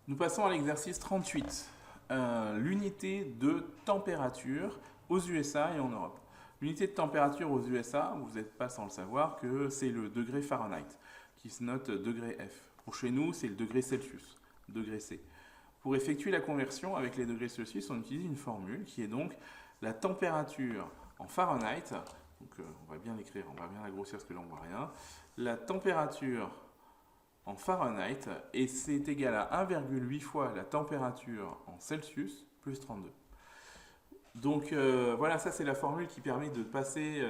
Nous passons à l'exercice 38. L'unité de température aux USA et en Europe. L'unité de température aux USA, vous n'êtes pas sans le savoir que c'est le degré Fahrenheit, qui se note degré F. Pour chez nous, c'est le degré Celsius, degré C. Pour effectuer la conversion avec les degrés Celsius, on utilise une formule qui est donc la température en Fahrenheit. Donc on va bien l'écrire, on va bien la grossir parce que là on ne voit rien. La température en Fahrenheit et c'est égal à 1,8 fois la température en Celsius plus 32. Donc voilà, ça c'est la formule qui permet de passer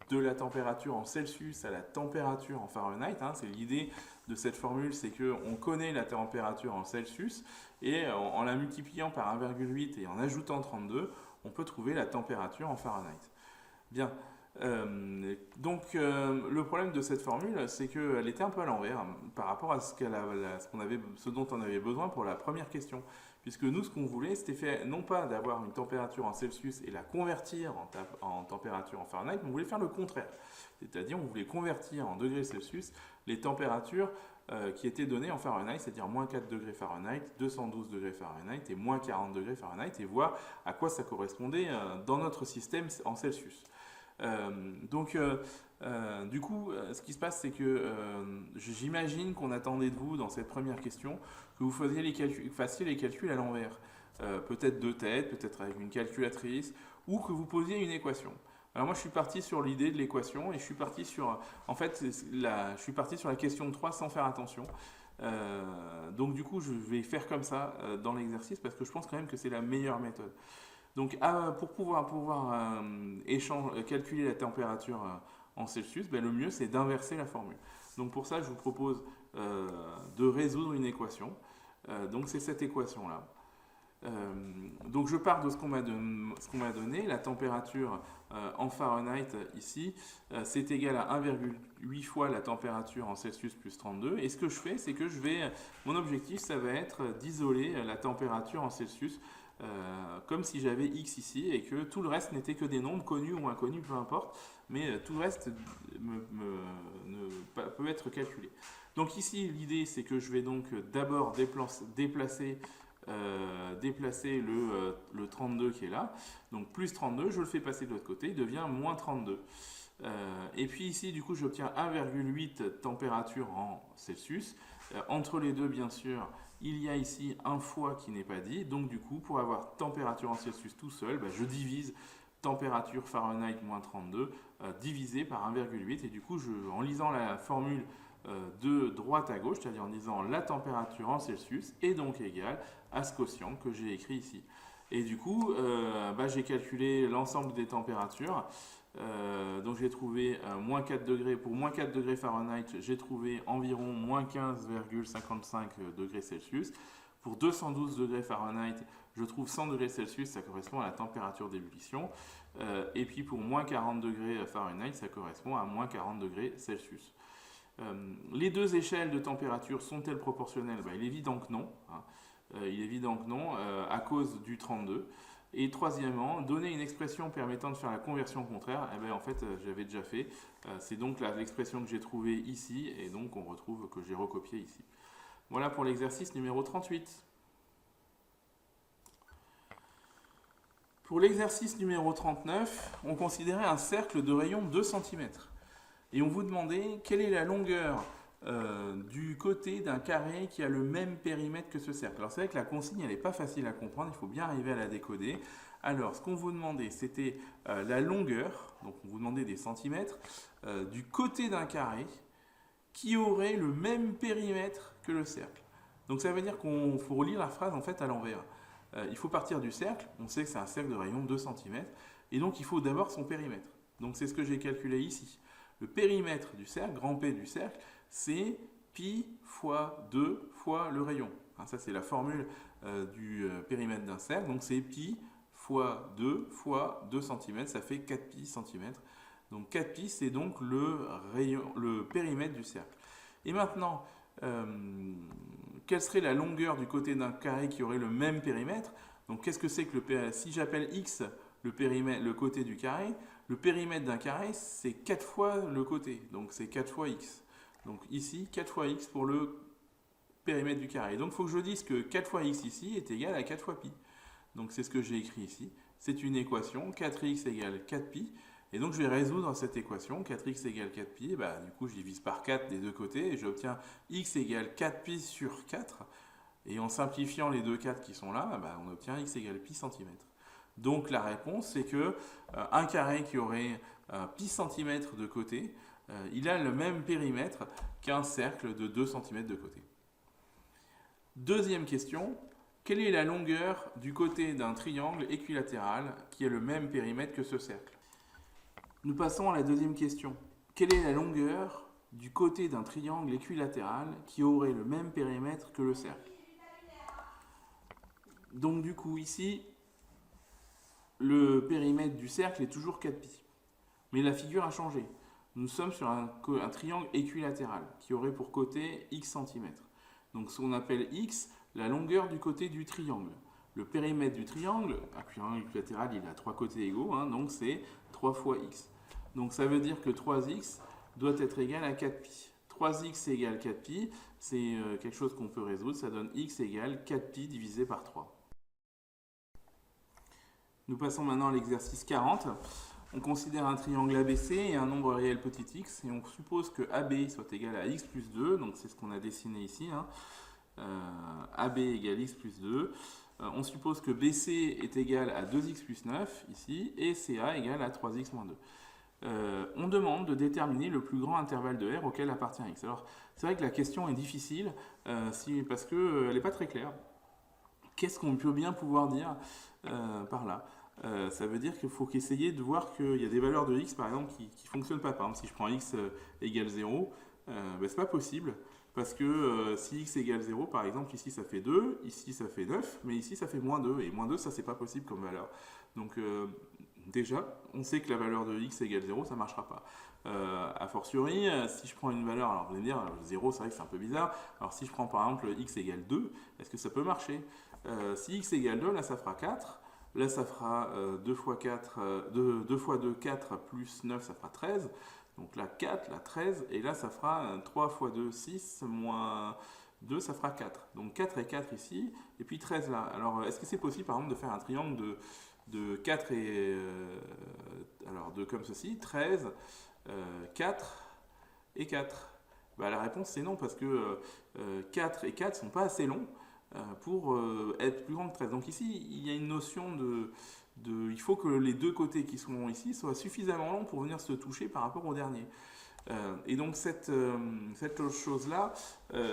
de la température en Celsius à la température en Fahrenheit. Hein. C'est l'idée de cette formule, c'est qu'on connaît la température en Celsius et en la multipliant par 1,8 et en ajoutant 32, on peut trouver la température en Fahrenheit. Bien. Le problème de cette formule, c'est qu'elle était un peu à l'envers par rapport à ce dont on avait besoin pour la première question. Puisque nous, ce qu'on voulait, c'était non pas d'avoir une température en Celsius et la convertir en température en Fahrenheit, mais on voulait faire le contraire. C'est-à-dire, on voulait convertir en degrés Celsius les températures qui étaient données en Fahrenheit, c'est-à-dire moins 4 degrés Fahrenheit, 212 degrés Fahrenheit et moins 40 degrés Fahrenheit, et voir à quoi ça correspondait dans notre système en Celsius. Du coup, ce qui se passe, c'est que j'imagine qu'on attendait de vous, dans cette première question, que vous fassiez les calculs à l'envers. Peut-être de tête, peut-être avec une calculatrice, ou que vous posiez une équation. Alors moi, je suis parti sur l'idée de l'équation, et je suis parti sur, je suis parti sur la question de 3 sans faire attention. Donc du coup, je vais faire comme ça dans l'exercice, parce que je pense quand même que c'est la meilleure méthode. Donc, pour pouvoir calculer la température en Celsius, le mieux c'est d'inverser la formule. Donc pour ça, je vous propose de résoudre une équation. Donc c'est cette équation-là. Donc je pars de ce qu'on m'a donné. La température en Fahrenheit ici, c'est égal à 1,8 fois la température en Celsius plus 32. Et ce que je fais, c'est que mon objectif, ça va être d'isoler la température en Celsius comme si j'avais x ici et que tout le reste n'était que des nombres connus ou inconnus, peu importe, mais tout le reste peut être calculé. Donc ici, l'idée, c'est que je vais donc d'abord déplacer le 32 qui est là. Donc plus 32, je le fais passer de l'autre côté, il devient moins 32. Et puis ici, du coup, j'obtiens 1,8 température en Celsius. Entre les deux, bien sûr, il y a ici un fois qui n'est pas dit. Donc du coup, pour avoir température en Celsius tout seul, je divise température Fahrenheit moins 32 divisé par 1,8. Et du coup, en lisant la formule de droite à gauche, c'est-à-dire en disant la température en Celsius est donc égale à ce quotient que j'ai écrit ici. Et du coup, j'ai calculé l'ensemble des températures. Donc j'ai trouvé moins 4 degrés. Pour moins 4 degrés Fahrenheit, j'ai trouvé environ moins 15,55 degrés Celsius. Pour 212 degrés Fahrenheit, je trouve 100 degrés Celsius, ça correspond à la température d'ébullition. Et puis pour moins 40 degrés Fahrenheit, ça correspond à moins 40 degrés Celsius. Les deux échelles de température sont-elles proportionnelles? Il est évident que non. Hein. Il est évident que non, à cause du 32. Et troisièmement, donner une expression permettant de faire la conversion contraire, en fait, j'avais déjà fait. C'est donc l'expression que j'ai trouvée ici, et donc on retrouve que j'ai recopié ici. Voilà pour l'exercice numéro 38. Pour l'exercice numéro 39, on considérait un cercle de rayon 2 cm. Et on vous demandait quelle est la longueur du côté d'un carré qui a le même périmètre que ce cercle. Alors c'est vrai que la consigne elle n'est pas facile à comprendre, il faut bien arriver à la décoder. Alors ce qu'on vous demandait c'était la longueur, donc on vous demandait des centimètres, du côté d'un carré qui aurait le même périmètre que le cercle. Donc ça veut dire qu'il faut relire la phrase en fait à l'envers. Il faut partir du cercle, on sait que c'est un cercle de rayon 2 cm, et donc il faut d'abord son périmètre. Donc c'est ce que j'ai calculé ici. Le périmètre du cercle, grand P du cercle, c'est pi fois 2 fois le rayon. Hein, ça, c'est la formule du périmètre d'un cercle. Donc, c'est pi fois 2 cm, ça fait 4 pi cm. Donc, 4 pi, c'est donc le périmètre du cercle. Et maintenant, quelle serait la longueur du côté d'un carré qui aurait le même périmètre? Donc, qu'est-ce que c'est que si j'appelle x le côté du carré, le périmètre d'un carré, c'est 4 fois le côté. Donc, c'est 4 fois x. Donc, ici, 4 fois x pour le périmètre du carré. Donc il faut que je dise que 4 fois x ici est égal à 4 fois pi. Donc c'est ce que j'ai écrit ici. C'est une équation, 4x égale 4pi. Et donc je vais résoudre cette équation, 4x égale 4pi. Bah, du coup je divise par 4 des deux côtés et j'obtiens x égale 4pi sur 4. Et en simplifiant les deux 4 qui sont là, bah, on obtient x égale pi centimètre. Donc la réponse c'est que un carré qui aurait pi centimètre de côté, il a le même périmètre qu'un cercle de 2 cm de côté. Deuxième question, quelle est la longueur du côté d'un triangle équilatéral qui a le même périmètre que ce cercle? Nous passons à la deuxième question. Quelle est la longueur du côté d'un triangle équilatéral qui aurait le même périmètre que le cercle? Donc du coup ici, le périmètre du cercle est toujours 4pi. Mais la figure a changé. Nous sommes sur un triangle équilatéral qui aurait pour côté x cm. Donc ce qu'on appelle x, la longueur du côté du triangle. Le périmètre du triangle, un triangle équilatéral, il a 3 côtés égaux, hein, donc c'est 3 fois x. Donc ça veut dire que 3x doit être égal à 4pi. 3x égale 4pi, c'est quelque chose qu'on peut résoudre, ça donne x égale 4pi divisé par 3. Nous passons maintenant à l'exercice 40. On considère un triangle ABC et un nombre réel petit x, et on suppose que AB soit égal à x plus 2, donc c'est ce qu'on a dessiné ici, hein. AB égale x plus 2. On suppose que BC est égal à 2x plus 9, ici, et CA égale à 3x moins 2. On demande de déterminer le plus grand intervalle de R auquel appartient x. Alors, c'est vrai que la question est difficile, parce qu'elle n'est pas très claire. Qu'est-ce qu'on peut bien pouvoir dire par là? Ça veut dire qu'il faut essayer de voir qu'il y a des valeurs de x, par exemple, qui ne fonctionnent pas. Par exemple, si je prends x égale 0, ce n'est pas possible, parce que si x égale 0, par exemple, ici ça fait 2, ici ça fait 9, mais ici ça fait moins 2, et moins 2, ça c'est pas possible comme valeur. Donc déjà, on sait que la valeur de x égale 0, ça ne marchera pas. A fortiori, si je prends une valeur, alors vous allez me dire, 0, c'est vrai que c'est un peu bizarre, alors si je prends par exemple x égale 2, est-ce que ça peut marcher? Si x égale 2, là ça fera 4, là ça fera 2 fois 4, 2 fois 2, 4, plus 9, ça fera 13, donc là 4, là 13, et là ça fera 3 fois 2, 6, moins 2, ça fera 4. Donc 4 et 4 ici, et puis 13 là. Alors est-ce que c'est possible par exemple de faire un triangle de 4 et... alors comme ceci, 13, 4 et 4. Bah, la réponse c'est non, parce que 4 et 4 ne sont pas assez longs pour être plus grand que 13. Donc ici, il y a une notion il faut que les deux côtés qui sont ici soient suffisamment longs pour venir se toucher par rapport au dernier. Et donc cette chose-là,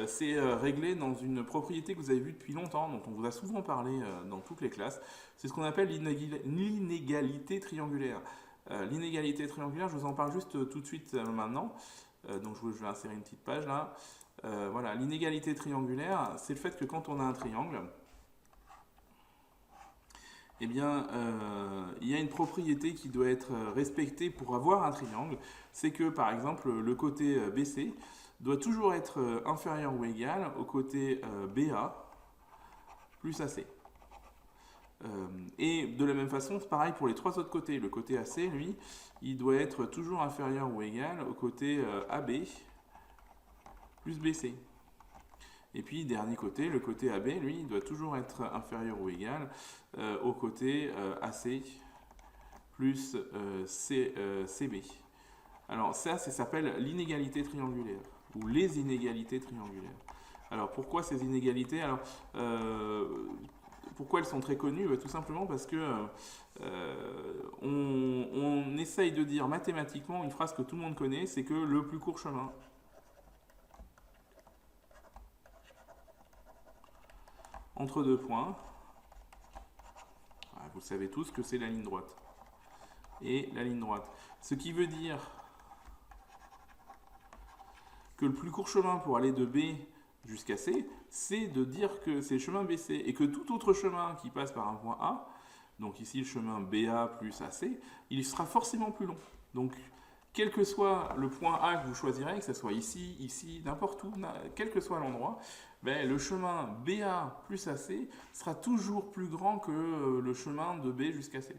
c'est réglé dans une propriété que vous avez vue depuis longtemps, dont on vous a souvent parlé dans toutes les classes. C'est ce qu'on appelle l'inégalité triangulaire. L'inégalité triangulaire, je vous en parle juste tout de suite maintenant. Donc je vais insérer une petite page là. Voilà, l'inégalité triangulaire, c'est le fait que quand on a un triangle, eh bien, il y a une propriété qui doit être respectée pour avoir un triangle. C'est que, par exemple, le côté BC doit toujours être inférieur ou égal au côté BA plus AC. Et de la même façon, c'est pareil pour les trois autres côtés. Le côté AC, lui, il doit être toujours inférieur ou égal au côté AB plus BC. Et puis, dernier côté, le côté AB, lui, il doit toujours être inférieur ou égal au côté AC plus CB. Alors ça s'appelle l'inégalité triangulaire, ou les inégalités triangulaires. Alors pourquoi ces inégalités? Alors, pourquoi elles sont très connues? Tout simplement parce que on essaye de dire mathématiquement une phrase que tout le monde connaît, c'est que le plus court chemin entre deux points, vous savez tous que c'est la ligne droite et la ligne droite. Ce qui veut dire que le plus court chemin pour aller de B jusqu'à C, c'est de dire que c'est le chemin BC, et que tout autre chemin qui passe par un point A, donc ici le chemin BA plus AC, il sera forcément plus long. Donc quel que soit le point A que vous choisirez, que ce soit ici, ici, n'importe où, quel que soit l'endroit, ben, le chemin BA plus AC sera toujours plus grand que le chemin de B jusqu'à C.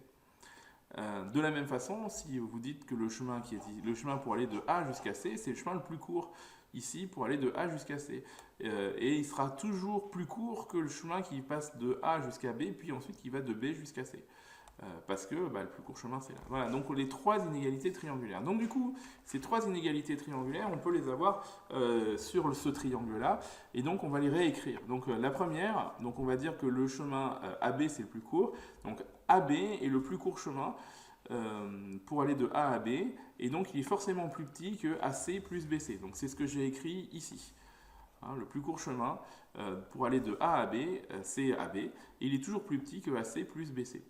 De la même façon, si vous dites que le chemin pour aller de A jusqu'à C, c'est le chemin le plus court ici pour aller de A jusqu'à C. Et il sera toujours plus court que le chemin qui passe de A jusqu'à B, puis ensuite qui va de B jusqu'à C. Parce que le plus court chemin c'est là. Voilà, donc les trois inégalités triangulaires. Donc du coup, ces trois inégalités triangulaires, on peut les avoir sur ce triangle-là, et donc on va les réécrire. Donc la première, donc on va dire que le chemin AB c'est le plus court, donc AB est le plus court chemin pour aller de A à B, et donc il est forcément plus petit que AC plus BC. Donc c'est ce que j'ai écrit ici. Hein, le plus court chemin pour aller de A à B, c'est AB, et il est toujours plus petit que AC plus BC.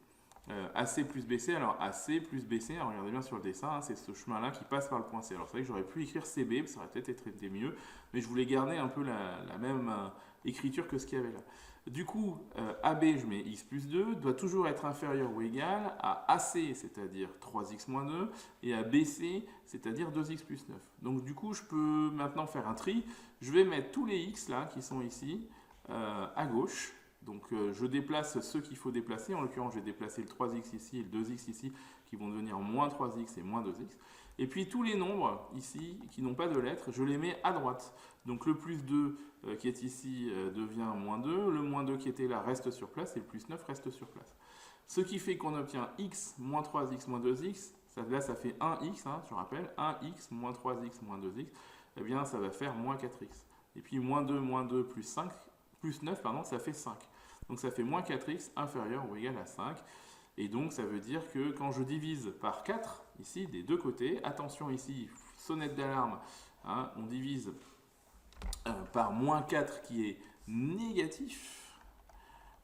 AC plus BC, alors AC plus BC, alors regardez bien sur le dessin, hein, c'est ce chemin-là qui passe par le point C. Alors c'est vrai que j'aurais pu écrire CB, ça aurait peut-être été mieux, mais je voulais garder un peu la même écriture que ce qu'il y avait là. Du coup, AB, je mets x plus 2, doit toujours être inférieur ou égal à AC, c'est-à-dire 3x moins 2, et à BC, c'est-à-dire 2x plus 9. Donc du coup, je peux maintenant faire un tri. Je vais mettre tous les x là, qui sont ici, à gauche. Donc je déplace ceux qu'il faut déplacer. En l'occurrence, j'ai déplacé le 3x ici et le 2x ici, qui vont devenir moins 3x et moins 2x. Et puis tous les nombres ici, qui n'ont pas de lettres, je les mets à droite. Donc le plus 2 qui est ici devient moins 2, le moins 2 qui était là reste sur place, et le plus 9 reste sur place. Ce qui fait qu'on obtient x moins 3x moins 2x, là ça fait 1x, hein, je rappelle, 1x moins 3x moins 2x, eh bien ça va faire moins 4x. Et puis moins 2 plus 5, plus 9, pardon, ça fait 5. Donc ça fait moins 4x inférieur ou égal à 5. Et donc ça veut dire que quand je divise par 4, ici, des deux côtés, attention ici, sonnette d'alarme, hein, on divise par moins 4 qui est négatif.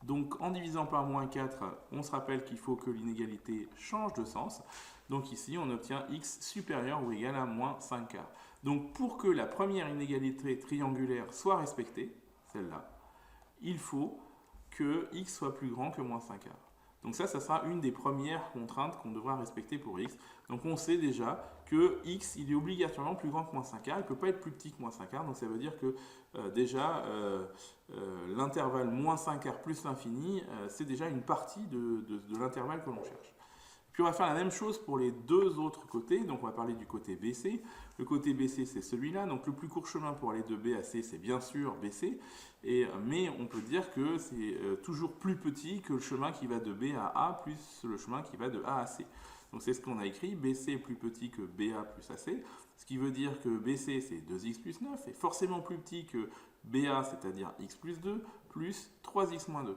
Donc en divisant par moins 4, on se rappelle qu'il faut que l'inégalité change de sens. Donc ici, on obtient x supérieur ou égal à moins 5 quarts. Donc pour que la première inégalité triangulaire soit respectée, celle-là, il faut que x soit plus grand que moins 5 quarts. Donc ça sera une des premières contraintes qu'on devra respecter pour x. Donc on sait déjà que x, il est obligatoirement plus grand que moins 5 quarts. Il ne peut pas être plus petit que moins 5 quarts. Donc ça veut dire que déjà, l'intervalle moins 5 quarts plus l'infini, c'est déjà une partie de l'intervalle que l'on cherche. Puis on va faire la même chose pour les deux autres côtés. Donc on va parler du côté BC. Le côté BC, c'est celui-là. Donc le plus court chemin pour aller de B à C, c'est bien sûr BC. Mais on peut dire que c'est toujours plus petit que le chemin qui va de B à A plus le chemin qui va de A à C. Donc c'est ce qu'on a écrit. BC est plus petit que BA plus AC. Ce qui veut dire que BC, c'est 2x plus 9, est forcément plus petit que BA, c'est-à-dire x plus 2, plus 3x moins 2.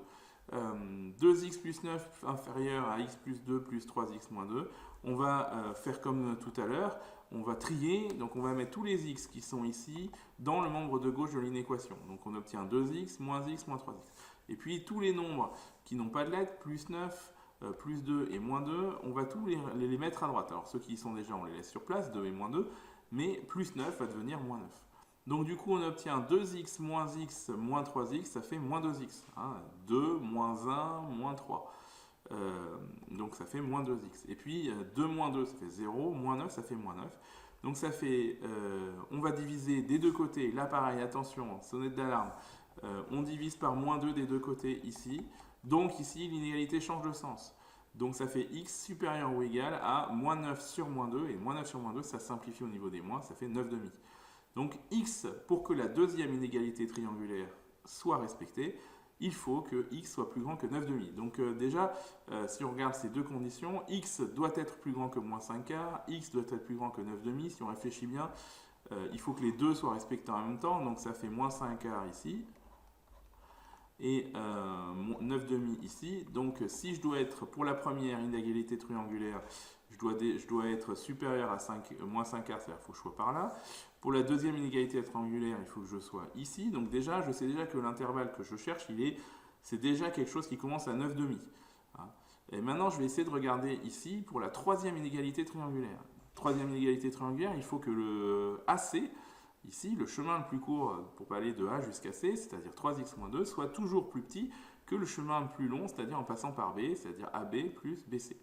2x plus 9 inférieur à x plus 2 plus 3x moins 2. On va faire comme tout à l'heure, on va trier, donc on va mettre tous les x qui sont ici dans le membre de gauche de l'inéquation. Donc on obtient 2x, moins 3x. Et puis tous les nombres qui n'ont pas de lettres, plus 9, plus 2 et moins 2, on va tous les mettre à droite. Alors ceux qui y sont déjà, on les laisse sur place, 2 et moins 2, mais plus 9 va devenir moins 9. Donc du coup, on obtient 2x moins 3x, ça fait moins 2x. Hein, 2 moins 1 moins 3. Donc ça fait moins 2x. Et puis 2 moins 2, ça fait 0. Moins 9, ça fait moins 9. Donc ça fait, on va diviser des deux côtés. Là pareil, attention, sonnette d'alarme. On divise par moins 2 des deux côtés ici. Donc ici, l'inégalité change de sens. Donc ça fait x supérieur ou égal à moins 9 sur moins 2. Et moins 9 sur moins 2, ça simplifie au niveau des moins, ça fait 9 demi. Donc x, pour que la deuxième inégalité triangulaire soit respectée, il faut que x soit plus grand que 9 demi. Donc déjà, si on regarde ces deux conditions, x doit être plus grand que moins 5 quarts, x doit être plus grand que 9 demi. Si on réfléchit bien, il faut que les deux soient respectés en même temps. Donc ça fait moins 5 quarts ici et 9 demi ici. Donc si je dois être, pour la première inégalité triangulaire, je dois être supérieur à moins 5 quarts, c'est-à-dire qu'il faut que je sois par là. Pour la deuxième inégalité triangulaire, il faut que je sois ici. Donc déjà, je sais déjà que l'intervalle que je cherche, c'est déjà quelque chose qui commence à 9 demi. Et maintenant, je vais essayer de regarder ici pour la troisième inégalité triangulaire. Troisième inégalité triangulaire, il faut que le AC, ici, le chemin le plus court pour aller de A jusqu'à C, c'est-à-dire 3x moins 2, soit toujours plus petit que le chemin le plus long, c'est-à-dire en passant par B, c'est-à-dire AB plus BC.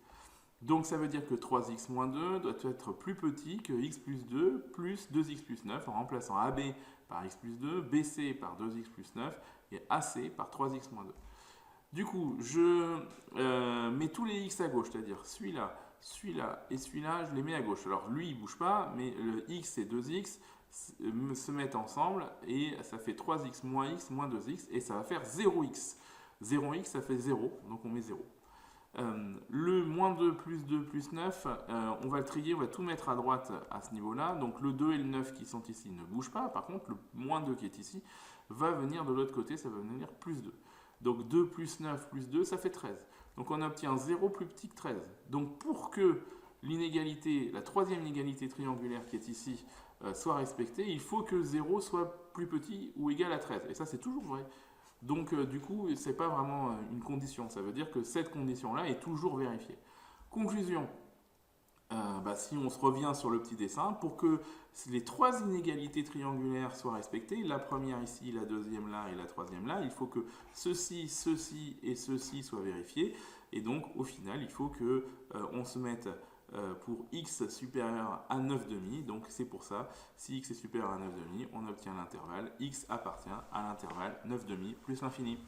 Donc ça veut dire que 3x moins 2 doit être plus petit que x plus 2 plus 2x plus 9 en remplaçant AB par x plus 2, BC par 2x plus 9 et AC par 3x moins 2. Du coup, je mets tous les x à gauche, c'est-à-dire celui-là, celui-là et celui-là, je les mets à gauche. Alors lui, il ne bouge pas, mais le x et 2x se mettent ensemble et ça fait 3x moins 2x et ça va faire 0x. 0x, ça fait 0, donc on met 0. Le moins 2 plus 9, on va le trier, on va tout mettre à droite à ce niveau-là. Donc le 2 et le 9 qui sont ici ne bougent pas. Par contre, le moins 2 qui est ici va venir de l'autre côté, ça va venir plus 2. Donc 2 plus 9 plus 2, ça fait 13. Donc on obtient 0 plus petit que 13. Donc pour que l'inégalité, la troisième inégalité triangulaire qui est ici, soit respectée, il faut que 0 soit plus petit ou égal à 13. Et ça, c'est toujours vrai. Donc du coup, ce n'est pas vraiment une condition. Ça veut dire que cette condition-là est toujours vérifiée. Conclusion. Si on se revient sur le petit dessin, pour que les trois inégalités triangulaires soient respectées, la première ici, la deuxième là et la troisième là, il faut que ceci, ceci et ceci soient vérifiés. Et donc, au final, il faut que on se mette pour x supérieur à 9,5. Donc, c'est pour ça, si x est supérieur à 9,5, on obtient l'intervalle. X appartient à l'intervalle 9,5 plus l'infini.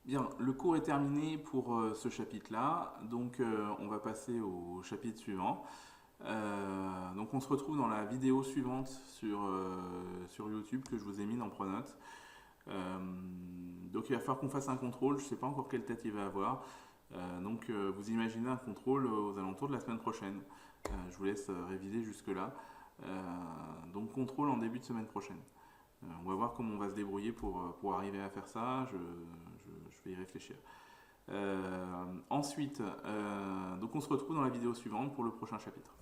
Bien, le cours est terminé pour ce chapitre-là, donc on va passer au chapitre suivant. Donc on se retrouve dans la vidéo suivante sur YouTube que je vous ai mis en pronote. Donc il va falloir qu'on fasse un contrôle, je ne sais pas encore quelle tête il va avoir. Donc vous imaginez un contrôle aux alentours de la semaine prochaine. Je vous laisse réviser jusque-là. Donc contrôle en début de semaine prochaine. On va voir comment on va se débrouiller pour arriver à faire ça. Je vais y réfléchir. Ensuite, donc on se retrouve dans la vidéo suivante pour le prochain chapitre.